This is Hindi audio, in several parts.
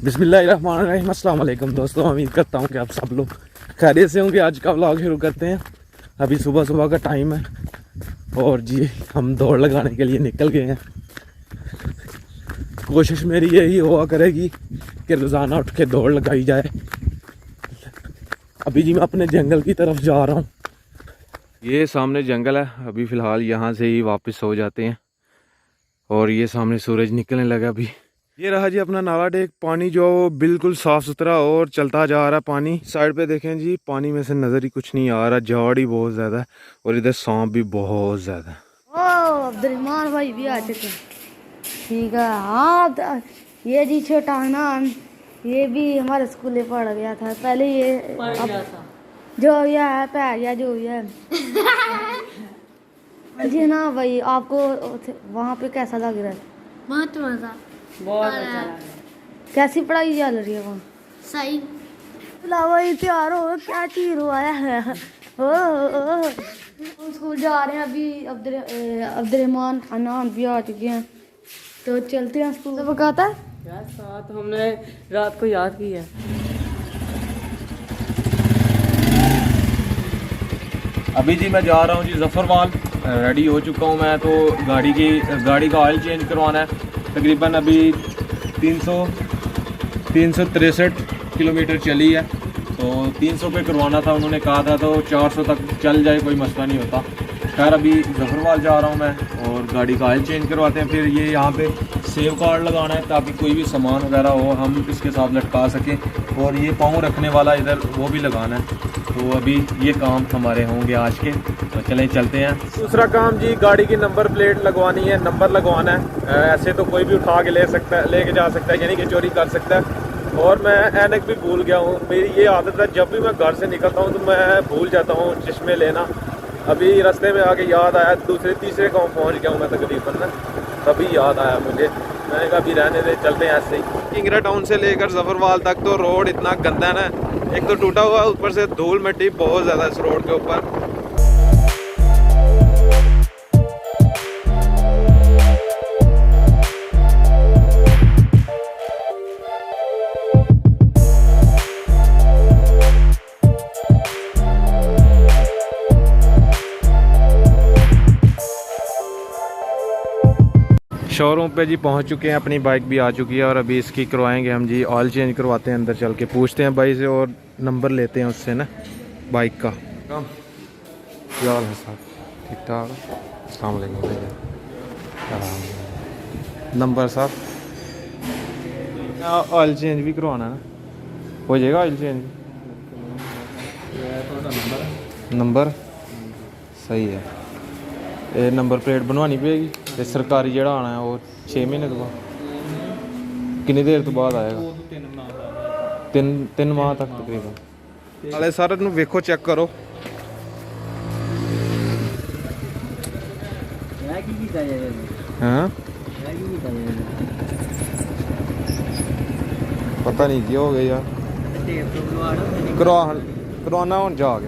बिस्मिल्लाहिर्रहमानिर्रहीम। अस्सलाम वालेकुम दोस्तों, उम्मीद करता हूँ कि आप सब लोग खैरियत से होंगे। आज का व्लॉग शुरू करते हैं। अभी सुबह सुबह का टाइम है और जी हम दौड़ लगाने के लिए निकल गए हैं। कोशिश मेरी यही हुआ करेगी कि रोज़ाना उठ के दौड़ लगाई जाए। अभी जी मैं अपने जंगल की तरफ जा रहा हूँ। ये सामने जंगल है। अभी फ़िलहाल यहाँ से ही वापस हो जाते हैं और ये सामने सूरज निकलने लगा। अभी ये रहा जी अपना नाला डेक। पानी जो बिल्कुल साफ़ सुथरा और चलता जा रहा है। पानी साइड पे देखें जी, पानी में से नज़र ही कुछ नहीं आ रहा। झाड़ ही बहुत ज़्यादा है और इधर सांप भी बहुत ज़्यादा है। अब्दुलरहमान भाई भी आ चुके हैं। ठीक है। हाँ, ये जी छोटा अनान, ये भी हमारे स्कूल में पढ़ गया था पहले। ये जो ये है पैरिया जो ये जी ना भाई, आपको वहाँ पे कैसा लग रहा है? बहुत मजा, बहुत अच्छा लग रहा है। कैसी पढ़ाई चल रही है वहाँ? सही। भाई तैयार हो, क्या चीज आया है? हम स्कूल जा रहे हैं। अभी अब्दुलरहमान अनान भी आ चुके हैं, तो चलते हैं स्कूल। तो कहता है यार साथ हमने रात को याद की है। अभी जी मैं जा रहा हूँ जी जफरवाल। रेडी हो चुका हूँ मैं। तो गाड़ी का ऑयल चेंज करवाना है। तकरीबन अभी 363 किलोमीटर चली है। तो 300 पे करवाना था, उन्होंने कहा था। तो 400 तक चल जाए, कोई मसला नहीं होता। खैर अभी जफरवाल जा रहा हूँ मैं और गाड़ी का ऑयल चेंज करवाते हैं। फिर ये यहाँ पे सेव कार्ड लगाना है ताकि कोई भी सामान वगैरह हो हम इसके साथ लटका सकें। और ये पाँव रखने वाला इधर वो भी लगाना है। तो अभी ये काम हमारे होंगे आज के। तो चलें चलते हैं। दूसरा काम जी, गाड़ी की नंबर प्लेट लगवानी है, नंबर लगवाना है। ऐसे तो कोई भी उठा के लेके जा सकता है, यानी कि चोरी कर सकता है। और मैं ऐनक भी भूल गया हूँ। मेरी ये आदत है, जब भी मैं घर से निकलता हूँ तो मैं भूल जाता हूँ चश्मे लेना। अभी रास्ते में आके याद आया, दूसरे तीसरे गाँव पहुँच गया हूँ मैं तकरीबन ना, तभी याद आया मुझे। मैंने कहा अभी रहने दे, चलते हैं ऐसे ही। किंगरा टाउन से लेकर जफरवाल तक तो रोड इतना गंदा है ना, एक तो टूटा हुआ, ऊपर से धूल मिट्टी बहुत ज़्यादा इस रोड के ऊपर। शोरूम पे जी पहुंच चुके हैं। अपनी बाइक भी आ चुकी है और अभी इसकी करवाएंगे हम जी ऑयल चेंज करवाते हैं। अंदर चल के पूछते हैं भाई से और नंबर लेते हैं उससे ना बाइक का। क्या हाल है साहब? ठीक ठाक। अस्सलाम वालेकुम भैया। नंबर साहब, ऑयल चेंज भी करवाना है, हो जाएगा ऑयल चेंज? नंबर सही है। ये नंबर प्लेट बनवानी पड़ेगी। ते सरकारी जड़ा आना है वो 6 महीने तो बाद, कितनी देर तो बाद आएगा? 3 माह तक तकरीबन। नाले सारे नूं वेखो, चेक करो। हाँ पता नहीं की हो गया यार। करवाना हूँ जाके,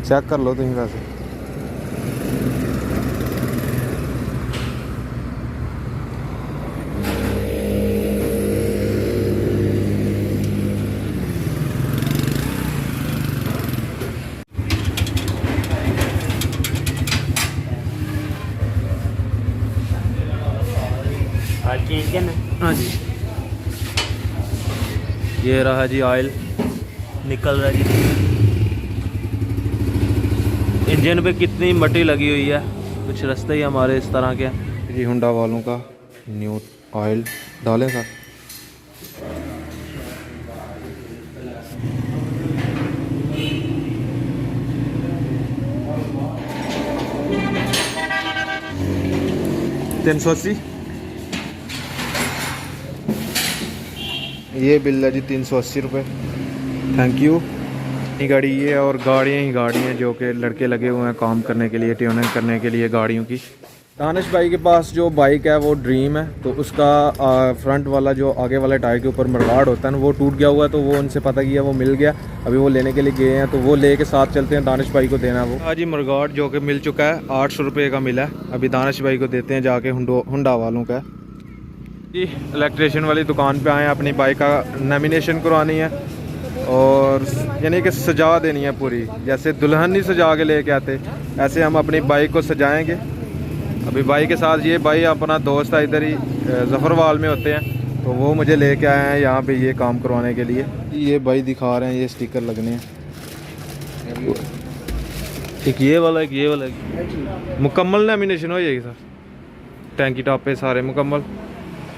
चेक कर लो तुम वैसे। हाँ जी, ये रहा जी ऑयल निकल रहा जी। इंजन पे कितनी मट्टी लगी हुई है, कुछ रास्ते ही हमारे इस तरह के जी। हुंडा वालों का न्यू ऑयल डालें सर। $380 ये बिल है जी, 380 रुपये। Thank you. गाड़ी ये और गाड़ियाँ ही गाड़ियाँ जो कि लड़के लगे हुए हैं काम करने के लिए, ट्यूनिंग करने के लिए गाड़ियों की। दानिश भाई के पास जो बाइक है वो ड्रीम है। तो उसका फ्रंट वाला जो आगे वाले टायर के ऊपर मडगार्ड होता है ना, वो टूट गया हुआ है। तो वो उनसे पता किया, वो मिल गया। अभी वो लेने के लिए गए हैं, तो वो ले के साथ चलते हैं। दानिश भाई को देना वो आज ही मडगार्ड जो कि मिल चुका है, 800 रुपये का मिला है। अभी दानिश भाई को देते हैं जाके, हुंडा वालों का। जी इलेक्ट्रिशियन वाली दुकान पे आए हैं, अपनी बाइक का लेमिनेशन करवानी है और यानी कि सजा देनी है पूरी। जैसे दुल्हन नहीं सजा के लेके आते, ऐसे हम अपनी बाइक को सजाएंगे। अभी बाइक के साथ ये भाई अपना दोस्त है, इधर ही जफरवाल में होते हैं, तो वो मुझे लेके आए हैं यहाँ पे ये काम करवाने के लिए। ये भाई दिखा रहे हैं ये स्टिकर लगने हैं, एक ये वाला एक ये वाला। मुकम्मल लेमिनेशन हो जाएगी सर, टैंकी टापे सारे मुकम्मल।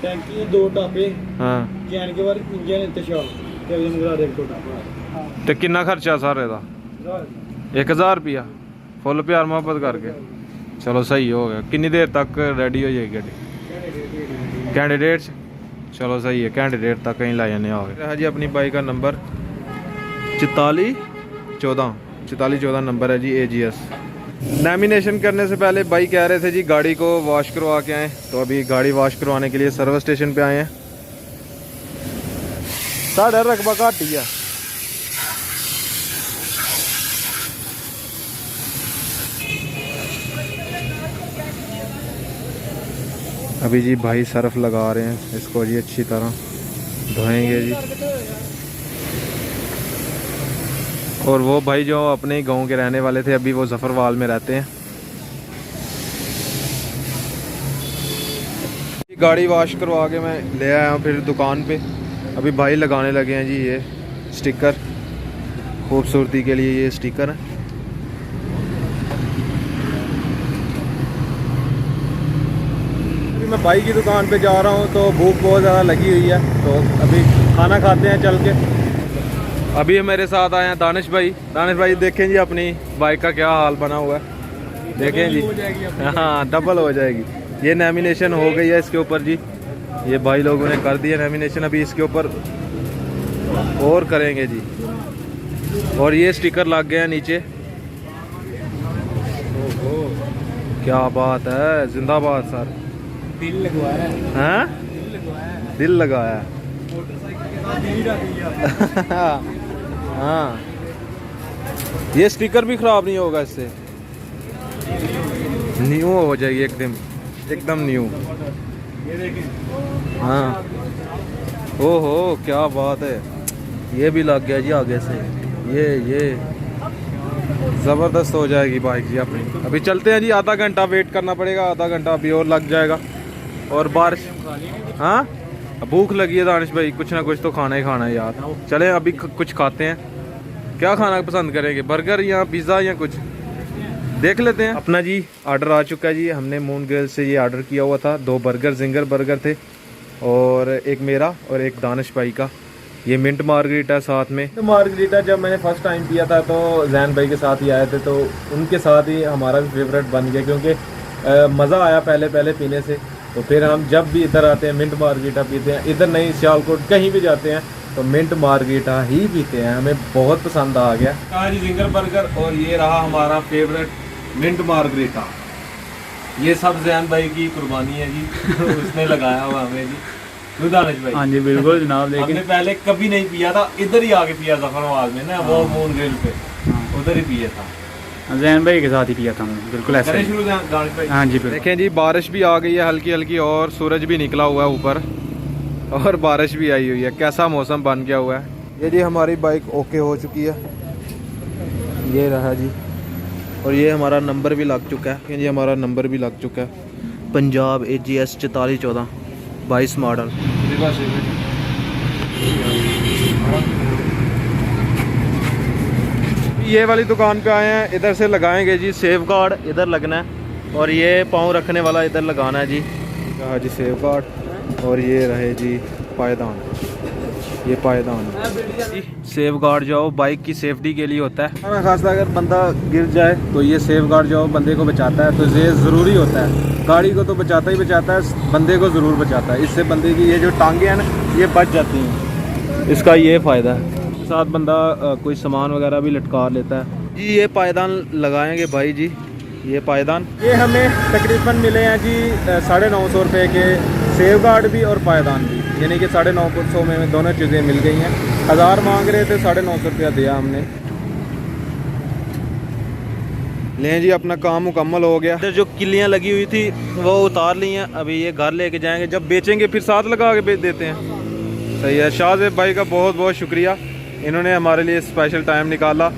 टैंकी 2 टापे हाँ चैन के बाद इंजन इंतशाल तो कितना खर्चा सर ਇਹਦਾ 1000 रुपया फुल प्यार मोहब्बत करके। चलो सही हो गया। कितनी देर तक रेडी हो जाएगी गाड़ी कैंडिडेट? चलो सही है, कैंडिडेट तक कहीं ला जाने आ गए जी। अपनी बाइक का नंबर 4414 नंबर है जी AGS। लेमिनेशन करने से पहले भाई कह रहे थे जी गाड़ी को वॉश करवा के आए, तो अभी गाड़ी वॉश करवाने के लिए सर्विस स्टेशन पे आए हैं। साढ़ा रकबा घट ही है। अभी जी भाई सर्फ लगा रहे हैं इसको जी, अच्छी तरह धोएंगे जी। और वो भाई जो अपने ही गांव के रहने वाले थे, अभी वो जफरवाल में रहते हैं। गाड़ी वॉश करवा के मैं ले आया हूँ फिर दुकान पे। अभी भाई लगाने लगे हैं जी ये स्टिकर, खूबसूरती के लिए ये स्टिकर है। अभी मैं भाई की दुकान पे जा रहा हूँ तो भूख बहुत ज़्यादा लगी हुई है, तो अभी खाना खाते हैं चल के। अभी मेरे साथ आए हैं दानिश भाई। दानिश भाई देखें जी अपनी बाइक का क्या हाल बना हुआ है, देखें जी। हाँ डबल हो जाएगी। ये लेमिनेशन हो गई है इसके ऊपर जी, ये भाई लोगों ने कर दिया लेमिनेशन, अभी इसके ऊपर और करेंगे जी। और ये स्टिकर लग गए हैं नीचे। ओहो क्या बात है, जिंदाबाद सर। दिल लगवाया है। हाँ दिल लगाया हाँ। ये स्टिकर भी खराब नहीं होगा इससे, न्यू हो जाएगी एकदम न्यू। हाँ ओहो क्या बात है, ये भी लग गया जी आगे से। ये ज़बरदस्त हो जाएगी बाइक जी अपनी। अभी चलते हैं जी, आधा घंटा वेट करना पड़ेगा, आधा घंटा अभी और लग जाएगा। और बारिश, हाँ भूख लगी है दानिश भाई, कुछ ना कुछ तो खाना ही खाना है यार। चले अभी कुछ खाते हैं। क्या खाना पसंद करेंगे, बर्गर या पिज़्ज़ा या कुछ देख लेते हैं। अपना जी ऑर्डर आ चुका है जी, हमने मून ग्रिल से ये ऑर्डर किया हुआ था। 2 बर्गर जिंगर बर्गर थे और एक मेरा और एक दानिश भाई का। ये मिंट मार्गरीटा साथ में। तो मार्गरीटा जब मैंने फर्स्ट टाइम पिया था तो जैन भाई के साथ ही आए थे, तो उनके साथ ही हमारा भी फेवरेट बन गया, क्योंकि मज़ा आया पहले पीने से। तो फिर हम जब भी इधर आते हैं मिंट मार्गरीटा पीते हैं। इधर नहीं सियालकोट कहीं भी जाते हैं तो मिंट मार्गरीटा ही पीते हैं, हमें बहुत पसंद आ गया। कहा जी जिंगर बर्गर, और ये रहा हमारा फेवरेट मिंट मार्गरीटा। ये सब जैन भाई की कुर्बानी है जी उसने लगाया हुआ हमें जी। दानिश भाई हाँ जी बिल्कुल जनाब, लेकिन हमने पहले कभी नहीं पिया था, इधर ही आके पिया जफरवाल में ना, वो मून ग्रिल पे उधर ही पिया था। जैन भाई के साथ ही पिया था मैं, बिल्कुल ऐसा ही। शुरू दानिश भाई। हाँ जी बिल्कुल। देखें जी बारिश भी आ गई है हल्की हल्की, और सूरज भी निकला हुआ है ऊपर, और बारिश भी आई हुई है। कैसा मौसम बन गया हुआ है। ये जी हमारी बाइक ओके हो चुकी है, ये रहा जी। और ये हमारा नंबर भी लग चुका है, ये हमारा नंबर भी लग चुका है, पंजाब AGS 4414 22 मॉडल। ये वाली दुकान पे आए हैं, इधर से लगाएंगे जी सेफ गार्ड, इधर लगना है। और ये पाँव रखने वाला इधर लगाना है जी। कहा जी सेफ गार्ड, और ये रहे जी पायदान, ये पायदान सेफ गार्ड जो बाइक की सेफ्टी के लिए होता है। खासकर अगर बंदा गिर जाए तो ये सेफ गार्ड जो बंदे को बचाता है, तो ये ज़रूरी होता है। गाड़ी को तो बचाता ही बचाता है, बंदे को ज़रूर बचाता है। इससे बंदे की ये जो टांगे हैं ना ये बच जाती हैं, इसका ये फ़ायदा है। साथ बंदा कोई सामान वगैरह भी लटका लेता है जी। ये पायदान लगाएंगे भाई जी, ये पायदान ये हमें तकरीबन मिले हैं जी 950 रुपये के, सेफ गार्ड भी और पायदान भी, यानी कि 950 में दोनों चीज़ें मिल गई हैं। 1000 मांग रहे थे, 950 रुपया दिया हमने। लें जी, अपना काम मुकम्मल हो गया। इधर जो किलियाँ लगी हुई थी वो उतार ली हैं, अभी ये घर लेके जाएंगे, जब बेचेंगे फिर साथ लगा के बेच देते हैं। सही है, शाहज़ेब भाई का बहुत बहुत शुक्रिया, इन्होंने हमारे लिए स्पेशल टाइम निकाला।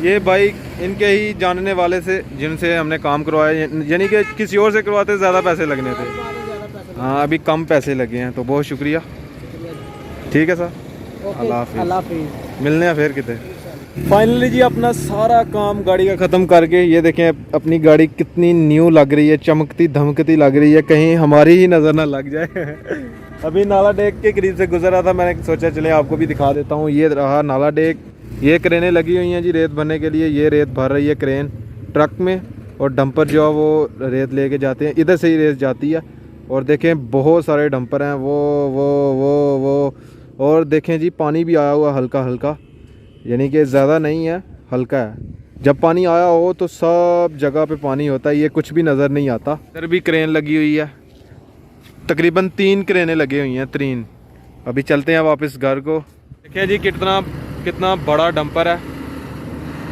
ये बाइक इनके ही जानने वाले से जिनसे हमने काम करवाया, यानी कि किसी और से करवाते ज़्यादा पैसे लगने थे, हाँ अभी कम पैसे लगे हैं, तो बहुत शुक्रिया। ठीक है सर, अल्लाह हाफिज़, मिलने हैं फिर कितने। फाइनली जी अपना सारा काम गाड़ी का ख़त्म करके, ये देखें अपनी गाड़ी कितनी न्यू लग रही है, चमकती धमकती लग रही है, कहीं हमारी ही नज़र ना लग जाए। अभी नाला डेक के करीब से गुजर रहा था, मैंने सोचा चले आपको भी दिखा देता हूँ। ये रहा नाला डेक, ये क्रेनें लगी हुई हैं जी रेत भरने के लिए, ये रेत भर रही है क्रेन ट्रक में, और डंपर जो है वो रेत लेके जाते हैं, इधर से ही रेत जाती है। और देखें बहुत सारे डंपर हैं, वो और देखें जी पानी भी आया हुआ हल्का हल्का, यानी कि ज़्यादा नहीं है, हल्का है। जब पानी आया हो तो सब जगह पे पानी होता है, ये कुछ भी नज़र नहीं आता। इधर भी क्रेन लगी हुई है, तकरीबन 3 क्रेनें लगी हुई हैं, 3। अभी चलते हैं वापस घर को। देखिए जी कितना बड़ा डंपर है,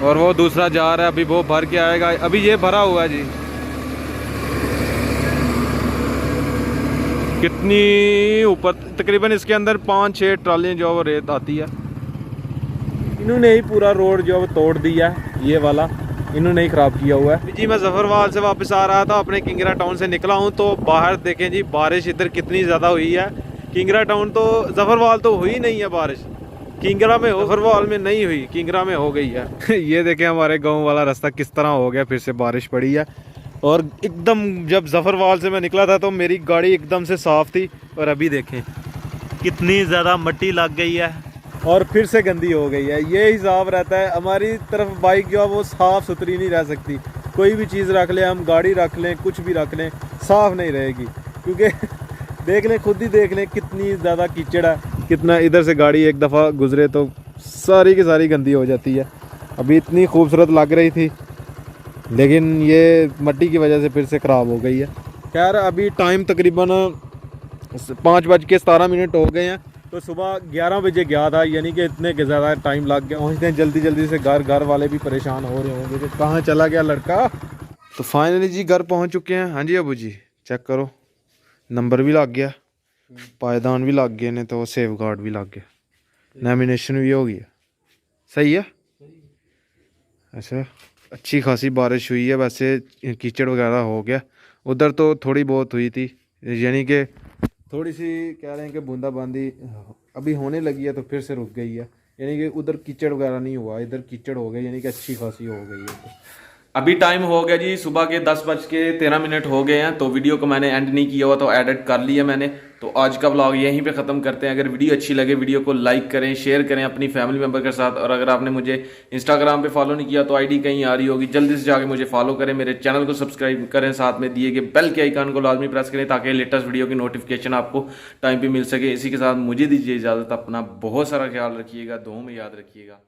और वो दूसरा जा रहा है, अभी वो भर के आएगा। अभी ये भरा हुआ है जी, कितनी ऊपर, तकरीबन इसके अंदर 5-6 ट्रालियाँ जो वो रेत आती है। इन्होंने ही पूरा रोड जो तोड़ दिया है, ये वाला इन्होंने ही ख़राब किया हुआ है जी। मैं जफरवाल से वापस आ रहा था, अपने किंगरा टाउन से निकला हूँ, तो बाहर देखें जी बारिश इधर कितनी ज़्यादा हुई है। किंगरा टाउन तो, जफरवाल तो हुई नहीं है बारिश, किंगरा में हो, जफरवाल में नहीं हुई, किंगरा में हो गई है। ये देखें हमारे गाँव वाला रास्ता किस तरह हो गया, फिर से बारिश पड़ी है। और एकदम जब जफरवाल से मैं निकला था तो मेरी गाड़ी एकदम से साफ़ थी, और अभी देखें कितनी ज़्यादा मिट्टी लग गई है और फिर से गंदी हो गई है। ये हिसाब रहता है हमारी तरफ, बाइक जो है वो साफ़ सुथरी नहीं रह सकती। कोई भी चीज़ रख लें, हम गाड़ी रख लें, कुछ भी रख लें, साफ़ नहीं रहेगी, क्योंकि देख लें, खुद ही देख लें कितनी ज़्यादा कीचड़ है, कितना इधर से गाड़ी एक दफ़ा गुजरे तो सारी की सारी गंदी हो जाती है। अभी इतनी खूबसूरत लग रही थी, लेकिन ये मिट्टी की वजह से फिर से ख़राब हो गई है। खैर अभी टाइम तकरीबन 5:17 हो गए हैं, तो सुबह 11 बजे गया था, यानी कि इतने के ज़्यादा टाइम लग गया। पहुँचते हैं जल्दी से घर वाले भी परेशान हो रहे होंगे कि कहाँ चला गया लड़का। तो फाइनली जी घर पहुँच चुके हैं। हाँ जी अबू जी, चेक करो, नंबर भी लग गया, पायदान भी लग गए ने, तो सेफ गार्ड भी लग गया, नैमिनेशन भी हो गया। सही है। अच्छा, अच्छी खासी बारिश हुई है, वैसे कीचड़ वगैरह हो गया, उधर तो थोड़ी बहुत हुई थी, यानी कि थोड़ी सी कह रहे हैं कि बूंदाबांदी अभी होने लगी है, तो फिर से रुक गई है, यानी कि उधर कीचड़ वगैरह नहीं हुआ, इधर कीचड़ हो गई, यानी कि अच्छी खासी हो गई है। अभी टाइम हो गया जी, सुबह के 10:13 हो गए हैं, तो वीडियो को मैंने एंड नहीं किया हुआ, तो एडिट कर लिया मैंने। तो आज का व्लॉग यहीं पे ख़त्म करते हैं। अगर वीडियो अच्छी लगे वीडियो को लाइक करें, शेयर करें अपनी फैमिली मेम्बर के साथ, और अगर आपने मुझे इंस्टाग्राम पे फॉलो नहीं किया तो आईडी कहीं आ रही होगी, जल्दी से जाके मुझे फॉलो करें, मेरे चैनल को सब्सक्राइब करें, साथ में दिए गए बेल के आइकन को लाजमी प्रेस करें, ताकि लेटेस्ट वीडियो की नोटिफिकेशन आपको टाइम पर मिल सके। इसी के साथ मुझे दीजिए इजाज़त, अपना बहुत सारा ख्याल रखिएगा, दुआओं में याद रखिएगा।